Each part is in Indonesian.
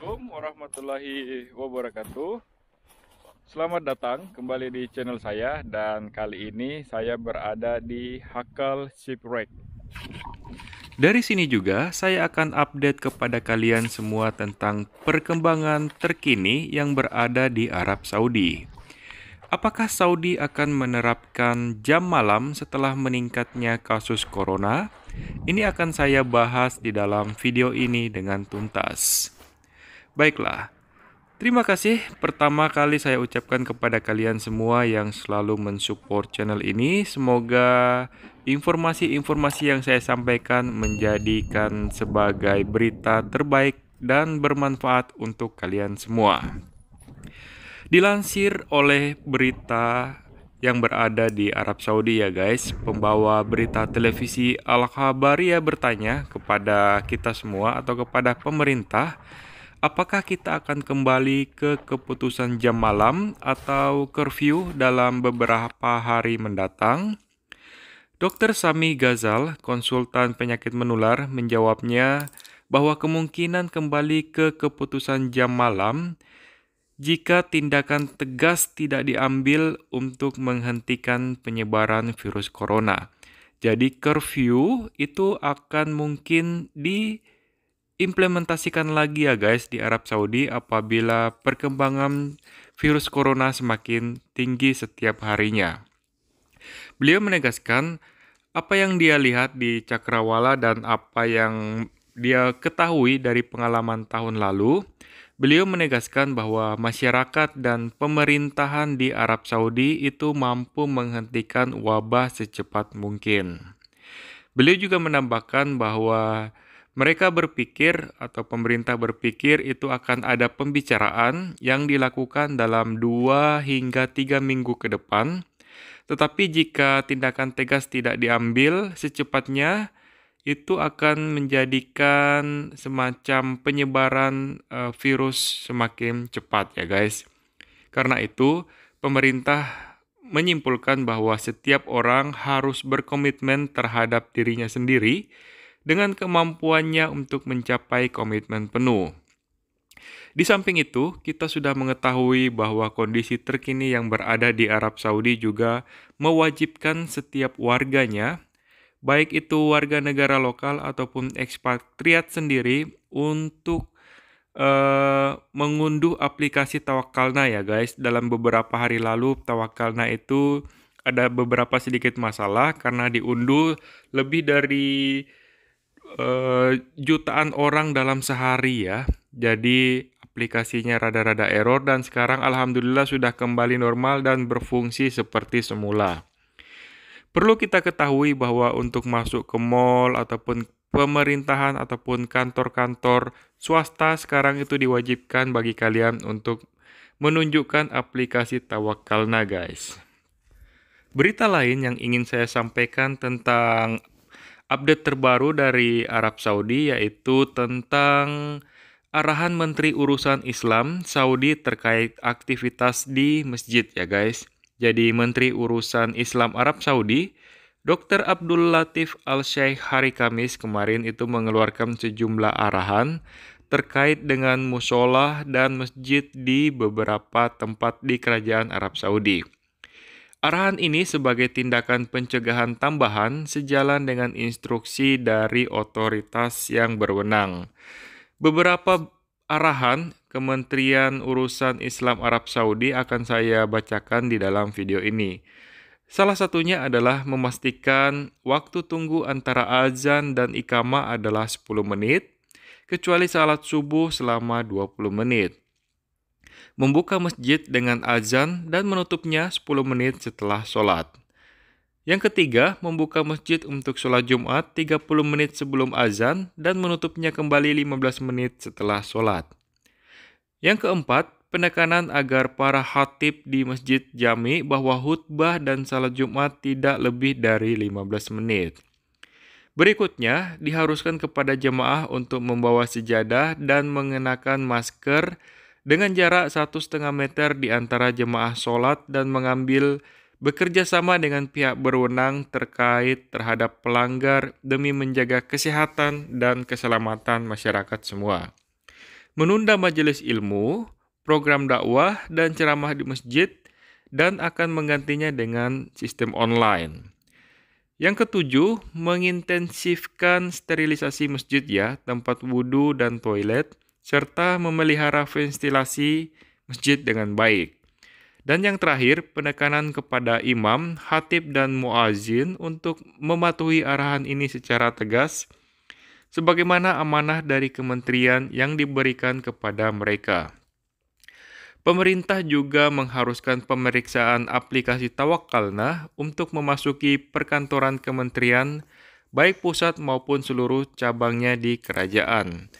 Assalamualaikum warahmatullahi wabarakatuh. Selamat datang kembali di channel saya, dan kali ini saya berada di Hakal Shipwreck. Dari sini juga saya akan update kepada kalian semua tentang perkembangan terkini yang berada di Arab Saudi. Apakah Saudi akan menerapkan jam malam setelah meningkatnya kasus corona? Ini akan saya bahas di dalam video ini dengan tuntas. Baiklah, terima kasih pertama kali saya ucapkan kepada kalian semua yang selalu mensupport channel ini. Semoga informasi-informasi yang saya sampaikan menjadikan sebagai berita terbaik dan bermanfaat untuk kalian semua. Dilansir oleh berita yang berada di Arab Saudi ya guys, pembawa berita televisi Al-Khabariyah bertanya kepada kita semua atau kepada pemerintah, apakah kita akan kembali ke keputusan jam malam atau curfew dalam beberapa hari mendatang? Dr. Sami Ghazal, konsultan penyakit menular, menjawabnya bahwa kemungkinan kembali ke keputusan jam malam jika tindakan tegas tidak diambil untuk menghentikan penyebaran virus corona. Jadi curfew itu akan mungkin diimplementasikan lagi ya guys di Arab Saudi apabila perkembangan virus corona semakin tinggi setiap harinya. Beliau menegaskan apa yang dia lihat di Cakrawala dan apa yang dia ketahui dari pengalaman tahun lalu. Beliau menegaskan bahwa masyarakat dan pemerintahan di Arab Saudi itu mampu menghentikan wabah secepat mungkin. Beliau juga menambahkan bahwa mereka berpikir atau pemerintah berpikir itu akan ada pembicaraan yang dilakukan dalam 2 hingga 3 minggu ke depan. Tetapi jika tindakan tegas tidak diambil secepatnya, itu akan menjadikan semacam penyebaran virus semakin cepat ya guys. Karena itu, pemerintah menyimpulkan bahwa setiap orang harus berkomitmen terhadap dirinya sendiri dengan kemampuannya untuk mencapai komitmen penuh. Di samping itu, kita sudah mengetahui bahwa kondisi terkini yang berada di Arab Saudi juga mewajibkan setiap warganya, baik itu warga negara lokal ataupun ekspatriat sendiri, untuk mengunduh aplikasi Tawakalna ya guys. Dalam beberapa hari lalu, Tawakalna itu ada beberapa sedikit masalah karena diunduh lebih dari jutaan orang dalam sehari ya. Jadi aplikasinya rada-rada error dan sekarang alhamdulillah sudah kembali normal dan berfungsi seperti semula. Perlu kita ketahui bahwa untuk masuk ke mall ataupun pemerintahan ataupun kantor-kantor swasta sekarang itu diwajibkan bagi kalian untuk menunjukkan aplikasi Tawakalna guys. Berita lain yang ingin saya sampaikan tentang update terbaru dari Arab Saudi yaitu tentang arahan Menteri Urusan Islam Saudi terkait aktivitas di masjid ya guys. Jadi Menteri Urusan Islam Arab Saudi, Dr. Abdul Latif Al-Sheikh hari Kamis kemarin itu mengeluarkan sejumlah arahan terkait dengan musola dan masjid di beberapa tempat di Kerajaan Arab Saudi. Arahan ini sebagai tindakan pencegahan tambahan sejalan dengan instruksi dari otoritas yang berwenang. Beberapa arahan Kementerian Urusan Islam Arab Saudi akan saya bacakan di dalam video ini. Salah satunya adalah memastikan waktu tunggu antara azan dan iqamah adalah 10 menit, kecuali salat subuh selama 20 menit. Membuka masjid dengan azan dan menutupnya 10 menit setelah sholat. Yang ketiga, membuka masjid untuk sholat Jumat 30 menit sebelum azan dan menutupnya kembali 15 menit setelah sholat. Yang keempat, penekanan agar para khatib di masjid jami bahwa khutbah dan salat Jumat tidak lebih dari 15 menit. Berikutnya, diharuskan kepada jemaah untuk membawa sejadah dan mengenakan masker dengan jarak 1,5 meter di antara jemaah sholat dan bekerja sama dengan pihak berwenang terkait terhadap pelanggar demi menjaga kesehatan dan keselamatan masyarakat semua. menunda majelis ilmu, program dakwah, dan ceramah di masjid, dan akan menggantinya dengan sistem online. Yang ketujuh, mengintensifkan sterilisasi masjid ya, tempat wudhu dan toilet, serta memelihara ventilasi masjid dengan baik. Dan yang terakhir, penekanan kepada imam, khatib, dan muazin untuk mematuhi arahan ini secara tegas, sebagaimana amanah dari kementerian yang diberikan kepada mereka. Pemerintah juga mengharuskan pemeriksaan aplikasi Tawakkalna untuk memasuki perkantoran kementerian, baik pusat maupun seluruh cabangnya di kerajaan.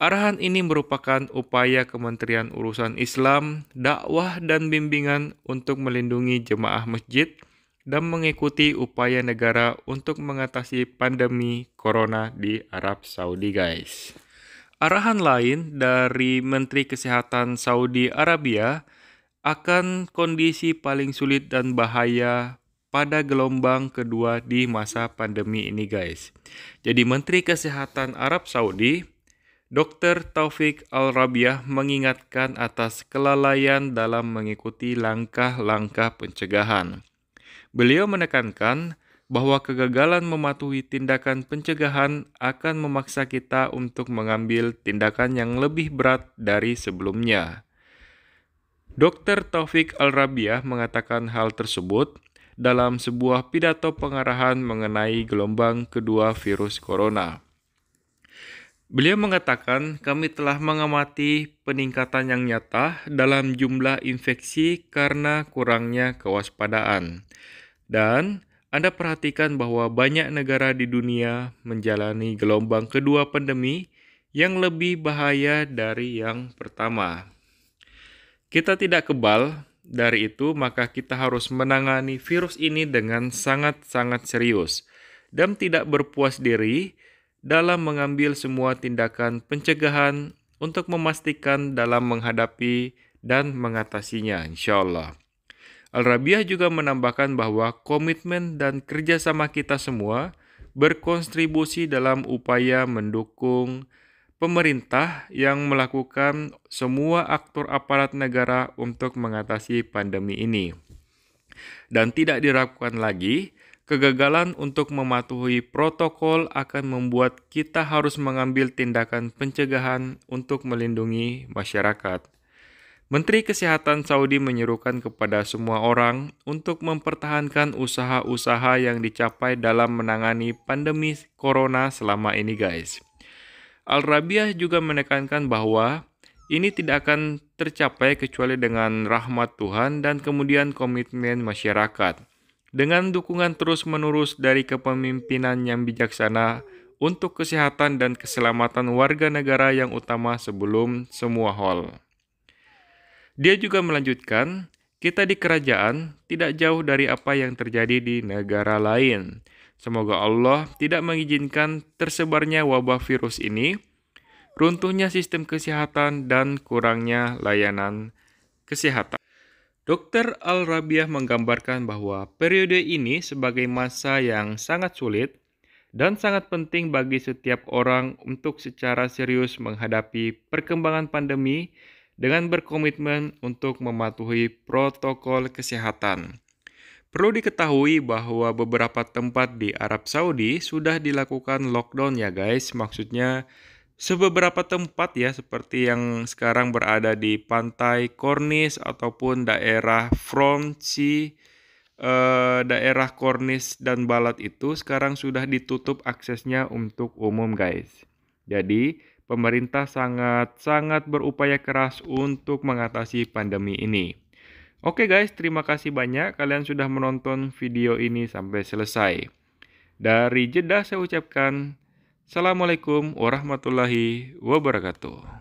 Arahan ini merupakan upaya Kementerian Urusan Islam, dakwah, dan bimbingan untuk melindungi jemaah masjid dan mengikuti upaya negara untuk mengatasi pandemi corona di Arab Saudi, guys. Arahan lain dari Menteri Kesehatan Saudi Arabia akan kondisi paling sulit dan bahaya pada gelombang kedua di masa pandemi ini, guys. Jadi Menteri Kesehatan Arab Saudi, Dr. Taufik Al-Rabiah, mengingatkan atas kelalaian dalam mengikuti langkah-langkah pencegahan. Beliau menekankan bahwa kegagalan mematuhi tindakan pencegahan akan memaksa kita untuk mengambil tindakan yang lebih berat dari sebelumnya. Dr. Taufik Al-Rabiah mengatakan hal tersebut dalam sebuah pidato pengarahan mengenai gelombang kedua virus corona. Beliau mengatakan, kami telah mengamati peningkatan yang nyata dalam jumlah infeksi karena kurangnya kewaspadaan. Dan Anda perhatikan bahwa banyak negara di dunia menjalani gelombang kedua pandemi yang lebih bahaya dari yang pertama. Kita tidak kebal, dari itu maka kita harus menangani virus ini dengan sangat-sangat serius dan tidak berpuas diri dalam mengambil semua tindakan pencegahan untuk memastikan dalam menghadapi dan mengatasinya, insya-Allah. Al-Rabiah juga menambahkan bahwa komitmen dan kerjasama kita semua berkontribusi dalam upaya mendukung pemerintah yang melakukan semua aktor aparat negara untuk mengatasi pandemi ini. Dan tidak diragukan lagi, kegagalan untuk mematuhi protokol akan membuat kita harus mengambil tindakan pencegahan untuk melindungi masyarakat. Menteri Kesehatan Saudi menyerukan kepada semua orang untuk mempertahankan usaha-usaha yang dicapai dalam menangani pandemi corona selama ini, guys. Al-Rabiah juga menekankan bahwa ini tidak akan tercapai kecuali dengan rahmat Tuhan dan kemudian komitmen masyarakat. Dengan dukungan terus-menerus dari kepemimpinan yang bijaksana untuk kesehatan dan keselamatan warga negara yang utama sebelum semua hal. Dia juga melanjutkan, kita di kerajaan tidak jauh dari apa yang terjadi di negara lain. Semoga Allah tidak mengizinkan tersebarnya wabah virus ini, runtuhnya sistem kesehatan, dan kurangnya layanan kesehatan. Dr. Al-Rabiah menggambarkan bahwa periode ini sebagai masa yang sangat sulit dan sangat penting bagi setiap orang untuk secara serius menghadapi perkembangan pandemi dengan berkomitmen untuk mematuhi protokol kesehatan. Perlu diketahui bahwa beberapa tempat di Arab Saudi sudah dilakukan lockdown ya guys, maksudnya sebeberapa tempat ya, seperti yang sekarang berada di pantai Kornis ataupun daerah Fronci, daerah Kornis dan Balat itu sekarang sudah ditutup aksesnya untuk umum guys. Jadi pemerintah sangat berupaya keras untuk mengatasi pandemi ini. Oke guys, terima kasih banyak kalian sudah menonton video ini sampai selesai. Dari Jeddah saya ucapkan Assalamualaikum warahmatullahi wabarakatuh.